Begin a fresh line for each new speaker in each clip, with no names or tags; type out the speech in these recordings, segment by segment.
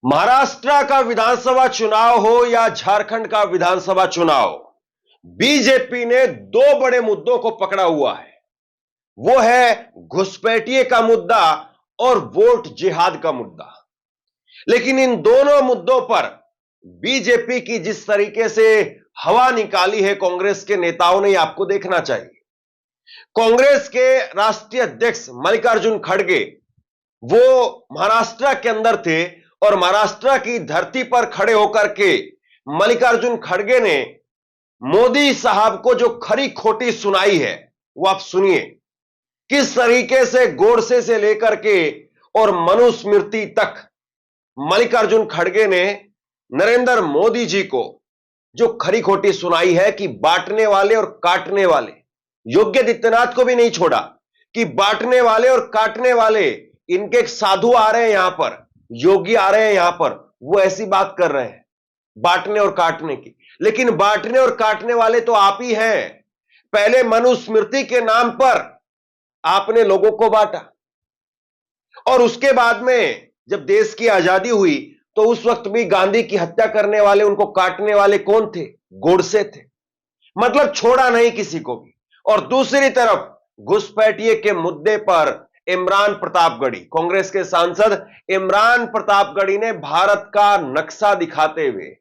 महाराष्ट्र का विधानसभा चुनाव हो या झारखंड का विधानसभा चुनाव, बीजेपी ने दो बड़े मुद्दों को पकड़ा हुआ है। वो है घुसपैठिए का मुद्दा और वोट जिहाद का मुद्दा। लेकिन इन दोनों मुद्दों पर बीजेपी की जिस तरीके से हवा निकाली है कांग्रेस के नेताओं ने, आपको देखना चाहिए। कांग्रेस के राष्ट्रीय अध्यक्ष मल्लिकार्जुन खड़गे वो महाराष्ट्र के अंदर थे और महाराष्ट्र की धरती पर खड़े होकर के मल्लिकार्जुन खड़गे ने मोदी साहब को जो खरी खोटी सुनाई है वो आप सुनिए। किस तरीके से गोडसे से लेकर के और मनुस्मृति तक मल्लिकार्जुन खड़गे ने नरेंद्र मोदी जी को जो खरी खोटी सुनाई है कि बांटने वाले और काटने वाले, योगी आदित्यनाथ को भी नहीं छोड़ा कि बांटने वाले और काटने वाले, इनके एक साधु आ रहे हैं यहां पर, योगी आ रहे हैं यहां पर, वो ऐसी बात कर रहे हैं बांटने और काटने की। लेकिन बांटने और काटने वाले तो आप ही हैं। पहले मनुस्मृति के नाम पर आपने लोगों को बांटा और उसके बाद में जब देश की आजादी हुई तो उस वक्त भी गांधी की हत्या करने वाले, उनको काटने वाले कौन थे? गोडसे थे। मतलब छोड़ा नहीं किसी को भी। और दूसरी तरफ घुसपैठिए के मुद्दे पर इमरान प्रतापगढ़ी, कांग्रेस के सांसद इमरान प्रतापगढ़ी ने भारत का नक्शा दिखाते हुए,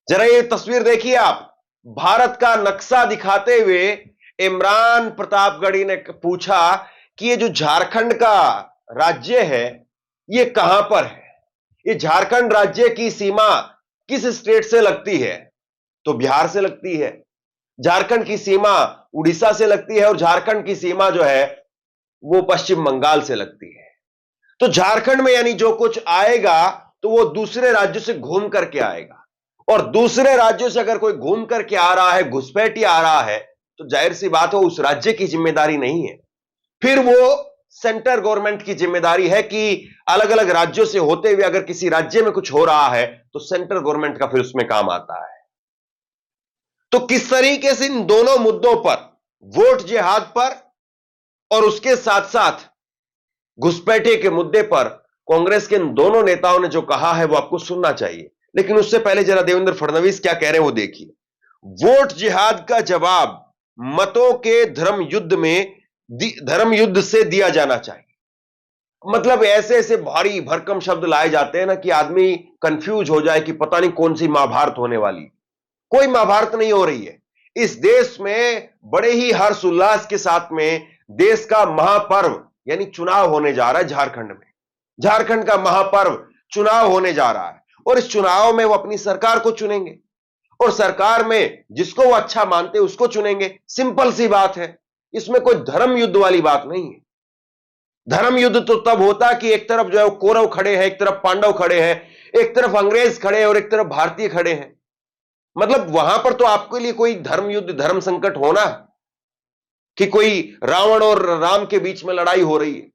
जरा ये तस्वीर देखिए आप, भारत का नक्शा दिखाते हुए इमरान प्रतापगढ़ी ने पूछा कि ये जो झारखंड का राज्य है ये कहां पर है? ये झारखंड राज्य की सीमा किस स्टेट से लगती है? तो बिहार से लगती है। झारखंड की सीमा उड़ीसा से लगती है और झारखंड की सीमा जो है वो पश्चिम बंगाल से लगती है। तो झारखंड में यानी जो कुछ आएगा तो वो दूसरे राज्यों से घूम करके आएगा, और दूसरे राज्यों से अगर कोई घूम करके आ रहा है, घुसपैठी आ रहा है, तो जाहिर सी बात है उस राज्य की जिम्मेदारी नहीं है, फिर वो सेंटर गवर्नमेंट की जिम्मेदारी है कि अलग अलग राज्यों से होते हुए अगर किसी राज्य में कुछ हो रहा है तो सेंट्रल गवर्नमेंट का फिर उसमें काम आता है। तो किस तरीके से इन दोनों मुद्दों पर, वोट जिहाद पर और उसके साथ साथ घुसपैठिए के मुद्दे पर, कांग्रेस के इन दोनों नेताओं ने जो कहा है वो आपको सुनना चाहिए। लेकिन उससे पहले जरा देवेंद्र फडणवीस क्या कह रहे हैं वो देखिए। वोट जिहाद का जवाब मतों के धर्म युद्ध से दिया जाना चाहिए। मतलब ऐसे ऐसे भारी भरकम शब्द लाए जाते हैं ना कि आदमी कंफ्यूज हो जाए कि पता नहीं कौन सी महाभारत होने वाली। कोई महाभारत नहीं हो रही है। इस देश में बड़े ही हर्ष उल्लास के साथ में देश का महापर्व यानी चुनाव होने जा रहा है झारखंड में। झारखंड का महापर्व चुनाव होने जा रहा है और इस चुनाव में वो अपनी सरकार को चुनेंगे और सरकार में जिसको वो अच्छा मानते हैं उसको चुनेंगे। सिंपल सी बात है, इसमें कोई धर्म युद्ध वाली बात नहीं है। धर्म युद्ध तो तब होता कि एक तरफ जो है कौरव खड़े हैं, एक तरफ पांडव खड़े हैं, एक तरफ अंग्रेज खड़े हैं और एक तरफ भारतीय खड़े हैं। मतलब वहां पर तो आपके लिए कोई धर्म युद्ध, धर्म संकट होना कि कोई रावण और राम के बीच में लड़ाई हो रही है।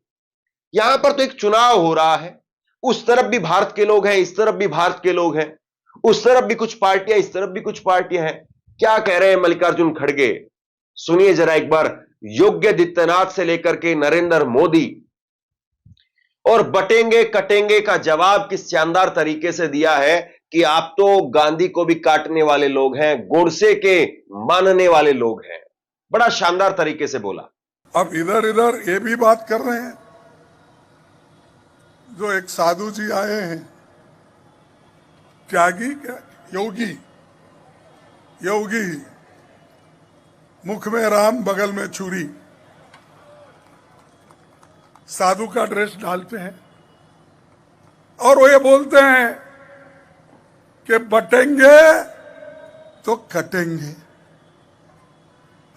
यहां पर तो एक चुनाव हो रहा है। उस तरफ भी भारत के लोग हैं, इस तरफ भी भारत के लोग हैं, उस तरफ भी कुछ पार्टियां, इस तरफ भी कुछ पार्टियां हैं। क्या कह रहे हैं मल्लिकार्जुन खड़गे, सुनिए जरा एक बार। योगी आदित्यनाथ से लेकर के नरेंद्र मोदी और बटेंगे कटेंगे का जवाब किस शानदार तरीके से दिया है कि आप तो गांधी को भी काटने वाले लोग हैं, गोडसे के मानने वाले लोग हैं। बड़ा शानदार तरीके से बोला।
अब इधर इधर ये भी बात कर रहे हैं, जो एक साधु जी आए हैं, त्यागी क्या, योगी, मुख में राम बगल में छुरी, साधु का ड्रेस डालते हैं और वो ये बोलते हैं कि बटेंगे तो कटेंगे।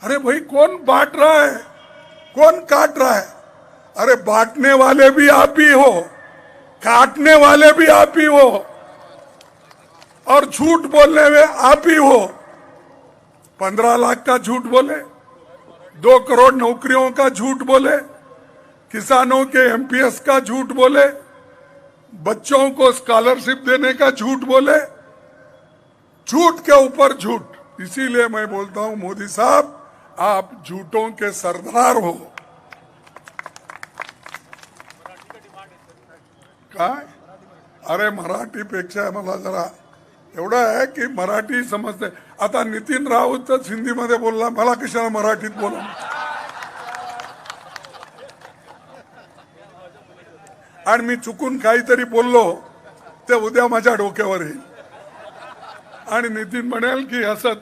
अरे भाई, कौन बांट रहा है, कौन काट रहा है? अरे बांटने वाले भी आप ही हो, काटने वाले भी आप ही हो और झूठ बोलने में आप ही हो। 15 लाख का झूठ बोले, 2 करोड़ नौकरियों का झूठ बोले, किसानों के एमपीएस का झूठ बोले, बच्चों को स्कॉलरशिप देने का झूठ बोले, झूठ के ऊपर झूठ। इसीलिए मैं बोलता हूं मोदी साहब, आप झूठों के सरदार हो। काय अरे मराठीपेक्षा मला जरा एवढं आहे की मराठी समजते. आता नितीन राऊतच हिंदीमध्ये बोलला, मला कशाला मराठीत बोला. आणि मी चुकून काहीतरी बोललो ते उद्या माझ्या डोक्यावर येईल आणि नितीन म्हणेल की असं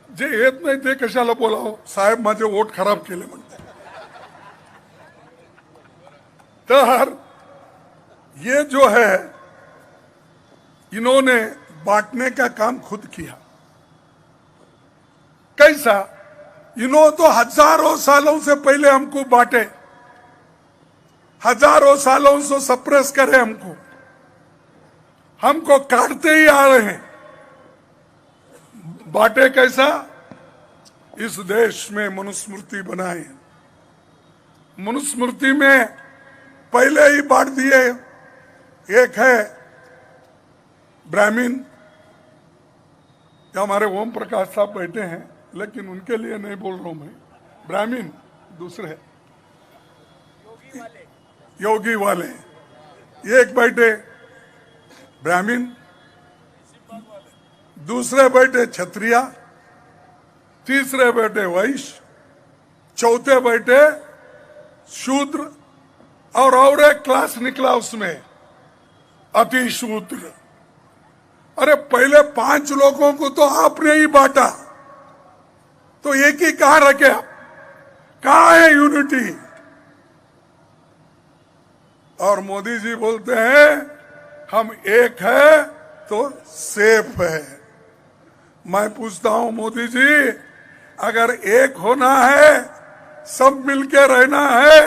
जे येत नाही ते कशाला बोलावं, साहेब माझे वोट खराब केले म्हणते. तर ये जो है इन्होंने बांटने का काम खुद किया. कैसा? इन्होंने तो हजारों सालों से पहले हमको बांटे, हजारों सालों से सप्रेस करे, हमको काटते ही आ रहे हैं. बांटे कैसा? इस देश में मनुस्मृति बनाए, मनुस्मृति में पहले ही बांट दिए. एक है ब्राह्मण, हमारे ओम प्रकाश साहब बैठे हैं लेकिन उनके लिए नहीं बोल रहा हूं मैं. ब्राह्मण दूसरे योगी वाले, एक बैठे ब्राह्मण, दूसरे बैठे क्षत्रिया, तीसरे बैठे वैश्य, चौथे बैठे शूद्र, और एक क्लास निकला उसमें अति शूद्र. अरे पहले 5 लोगों को तो आपने ही बांटा, तो एक ही कहां रखे? कहां है यूनिटी? और मोदी जी बोलते हैं हम एक है तो सेफ है. मैं पूछता हूं मोदी जी, अगर एक होना है, सब मिलके रहना है,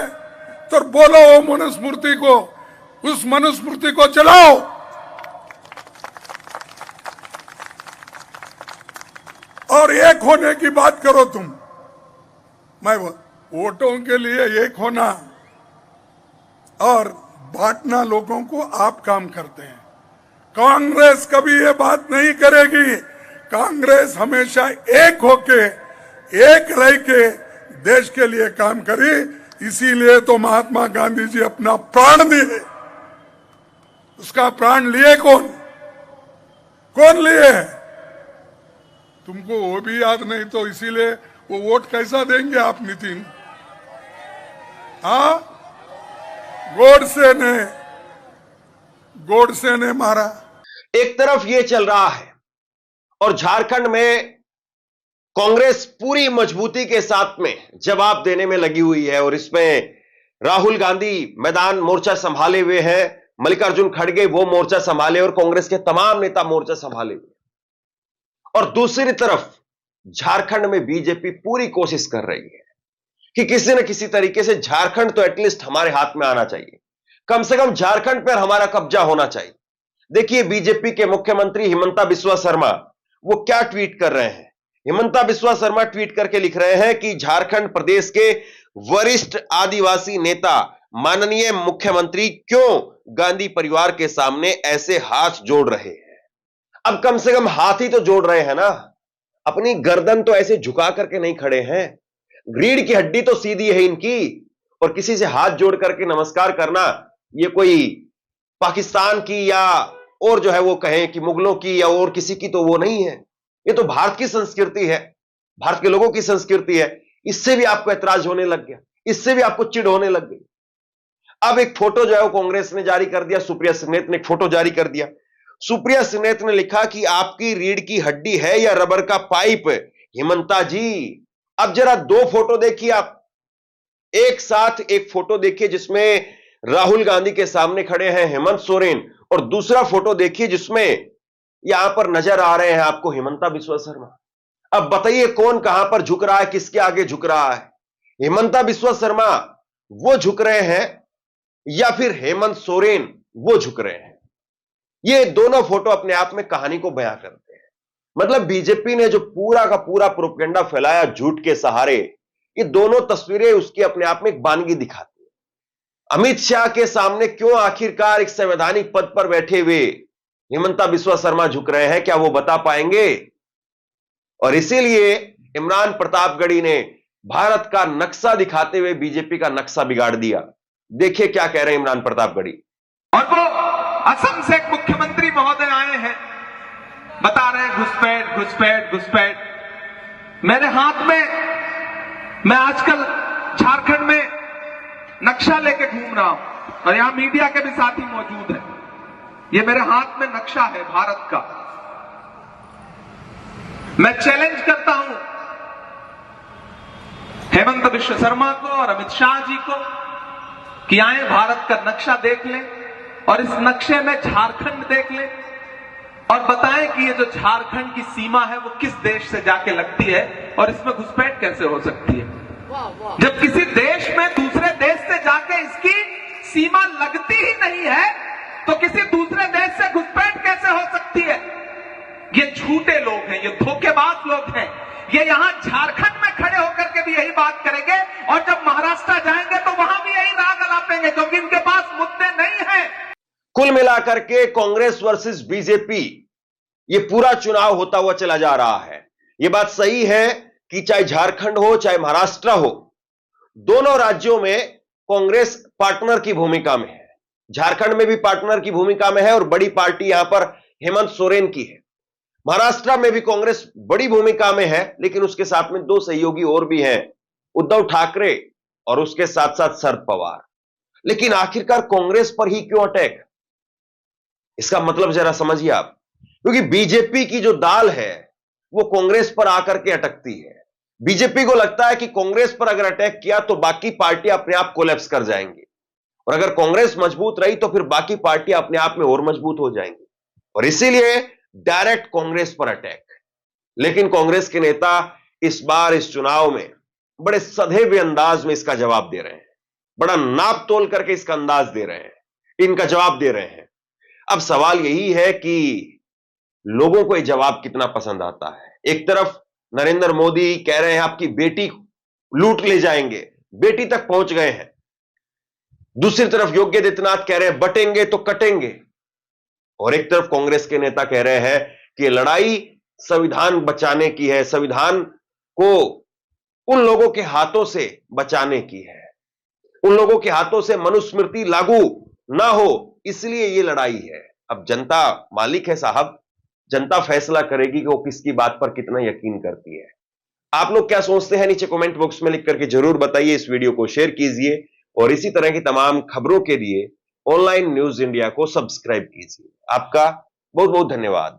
तो बोलो वो मनुस्मृति को, उस मनुस्मृति को चलाओ. और एक होने की बात करो तुम. मैं वोटों के लिए एक होना और बांटना लोगों को आप काम करते हैं. कांग्रेस कभी ये बात नहीं करेगी. कांग्रेस हमेशा एक होके, एक रह के देश के लिए काम करी. इसीलिए तो महात्मा गांधी जी अपना प्राण दिए. उसका प्राण लिए कौन? कौन लिए? तुमको वो भी याद नहीं तो इसीलिए वो वोट कैसा देंगे आप नितिन? हाँ, गोडसे ने मारा.
एक तरफ ये चल रहा है और झारखंड में कांग्रेस पूरी मजबूती के साथ में जवाब देने में लगी हुई है और इसमें राहुल गांधी मैदान मोर्चा संभाले हुए हैं, मल्लिकार्जुन खड़गे वो मोर्चा संभाले और कांग्रेस के तमाम नेता मोर्चा संभाले हुए. और दूसरी तरफ झारखंड में बीजेपी पूरी कोशिश कर रही है कि किसी न किसी तरीके से झारखंड तो एटलीस्ट हमारे हाथ में आना चाहिए, कम से कम झारखंड पर हमारा कब्जा होना चाहिए. देखिए बीजेपी के मुख्यमंत्री हिमंता बिस्वा शर्मा वो क्या ट्वीट कर रहे हैं. हिमंता बिस्वा शर्मा ट्वीट करके लिख रहे हैं कि झारखंड प्रदेश के वरिष्ठ आदिवासी नेता माननीय मुख्यमंत्री क्यों गांधी परिवार के सामने ऐसे हाथ जोड़ रहे हैं. अब कम से कम हाथ ही तो जोड़ रहे हैं ना, अपनी गर्दन तो ऐसे झुका करके नहीं खड़े हैं. रीढ़ की हड्डी तो सीधी है इनकी, और किसी से हाथ जोड़ करके नमस्कार करना ये कोई पाकिस्तान की या और जो है वो कहें कि मुगलों की या और किसी की तो वो नहीं है. ये तो भारत की संस्कृति है, भारत के लोगों की संस्कृति है. इससे भी आपको ऐतराज होने लग गया, इससे भी आपको चिढ़ होने लग गई. अब एक फोटो जो है वो कांग्रेस ने जारी कर दिया, सुप्रिया सुनेत ने एक फोटो जारी कर दिया. सुप्रिया सुनेत ने लिखा कि आपकी रीढ़ की हड्डी है या रबर का पाइप हिमंता जी. अब जरा 2 फोटो देखिए आप, एक साथ एक फोटो देखिए जिसमें राहुल गांधी के सामने खड़े हैं हेमंत सोरेन, और दूसरा फोटो देखिए जिसमें यहां पर नजर आ रहे हैं आपको हिमंता बिस्वा शर्मा. अब बताइए कौन कहां पर झुक रहा है, किसके आगे झुक रहा है? हिमंता बिस्वा शर्मा वो झुक रहे हैं या फिर हेमंत सोरेन वो झुक रहे हैं? ये दोनों फोटो अपने आप में कहानी को बयां करते हैं. मतलब बीजेपी ने जो पूरा का पूरा प्रोपेगेंडा फैलाया झूठ के सहारे, ये दोनों तस्वीरें उसकी अपने आप में एक वानगी दिखाती है. अमित शाह के सामने क्यों आखिरकार एक संवैधानिक पद पर बैठे हुए हिमंता बिस्वा शर्मा झुक रहे हैं, क्या वो बता पाएंगे? और इसीलिए इमरान प्रतापगढ़ी ने भारत का नक्शा दिखाते हुए बीजेपी का नक्शा बिगाड़ दिया. देखिए क्या कह रहे हैं इमरान प्रतापगढ़ी.
हमको असम से एक मुख्यमंत्री महोदय आए हैं, बता रहे हैं घुसपैठ घुसपैठ घुसपैठ। मेरे हाथ में, मैं आजकल झारखंड में नक्शा लेके घूम रहा हूं और यहां मीडिया के भी साथी मौजूद हैं। ये मेरे हाथ में नक्शा है भारत का। मैं चैलेंज करता हूं हेमंत बिश्व शर्मा को और अमित शाह जी को कि आए भारत का नक्शा देख लें और इस नक्शे में झारखंड देख लें और बताएं कि ये जो झारखंड की सीमा है वो किस देश से जाके लगती है और इसमें घुसपैठ कैसे हो सकती है। जब किसी देश में दूसरे देश से जाके इसकी सीमा लगती ही नहीं है तो किसी दूसरे देश से घुसपैठ कैसे हो सकती है। ये झूठे लोग हैं, ये धोखेबाज लोग हैं। ये यहां झारखंड में खड़े होकर के भी यही बात करेंगे और जब महाराष्ट्र जाएंगे तो वहां भी यही राग अलापेंगे क्योंकि इनके पास मुद्दे नहीं है।
कुल मिलाकर के कांग्रेस वर्सेस बीजेपी ये पूरा चुनाव होता हुआ चला जा रहा है। ये बात सही है कि चाहे झारखंड हो चाहे महाराष्ट्र हो, दोनों राज्यों में कांग्रेस पार्टनर की भूमिका में है। झारखंड में भी पार्टनर की भूमिका में है और बड़ी पार्टी यहां पर हेमंत सोरेन की है। महाराष्ट्र में भी कांग्रेस बड़ी भूमिका में है, लेकिन उसके साथ में दो सहयोगी और भी हैं, उद्धव ठाकरे और उसके साथ साथ शरद पवार। लेकिन आखिरकार कांग्रेस पर ही क्यों अटैक? इसका मतलब जरा समझिए आप, क्योंकि बीजेपी की जो दाल है वो कांग्रेस पर आकर के अटकती है। बीजेपी को लगता है कि कांग्रेस पर अगर अटैक किया तो बाकी पार्टियां अपने आप कोलैप्स कर जाएंगी और अगर कांग्रेस मजबूत रही तो फिर बाकी पार्टियां अपने आप में और मजबूत हो जाएंगी और इसीलिए डायरेक्ट कांग्रेस पर अटैक। लेकिन कांग्रेस के नेता इस बार इस चुनाव में बड़े सधे हुए अंदाज में इसका जवाब दे रहे हैं, बड़ा नाप तोल करके इसका अंदाज दे रहे हैं, इनका जवाब दे रहे हैं। अब सवाल यही है कि लोगों को यह जवाब कितना पसंद आता है। एक तरफ नरेंद्र मोदी कह रहे हैं आपकी बेटी लूट ले जाएंगे, बेटी तक पहुंच गए हैं। दूसरी तरफ योगी आदित्यनाथ कह रहे हैं बटेंगे तो कटेंगे और एक तरफ कांग्रेस के नेता कह रहे हैं कि लड़ाई संविधान बचाने की है, संविधान को उन लोगों के हाथों से बचाने की है, उन लोगों के हाथों से मनुस्मृति लागू ना हो, इसलिए यह लड़ाई है। अब जनता मालिक है साहब, जनता फैसला करेगी कि वो किसकी बात पर कितना यकीन करती है। आप लोग क्या सोचते हैं नीचे कमेंट बॉक्स में लिख करके जरूर बताइए। इस वीडियो को शेयर कीजिए और इसी तरह की तमाम खबरों के लिए ऑनलाइन न्यूज इंडिया को सब्सक्राइब कीजिए। आपका बहुत बहुत धन्यवाद।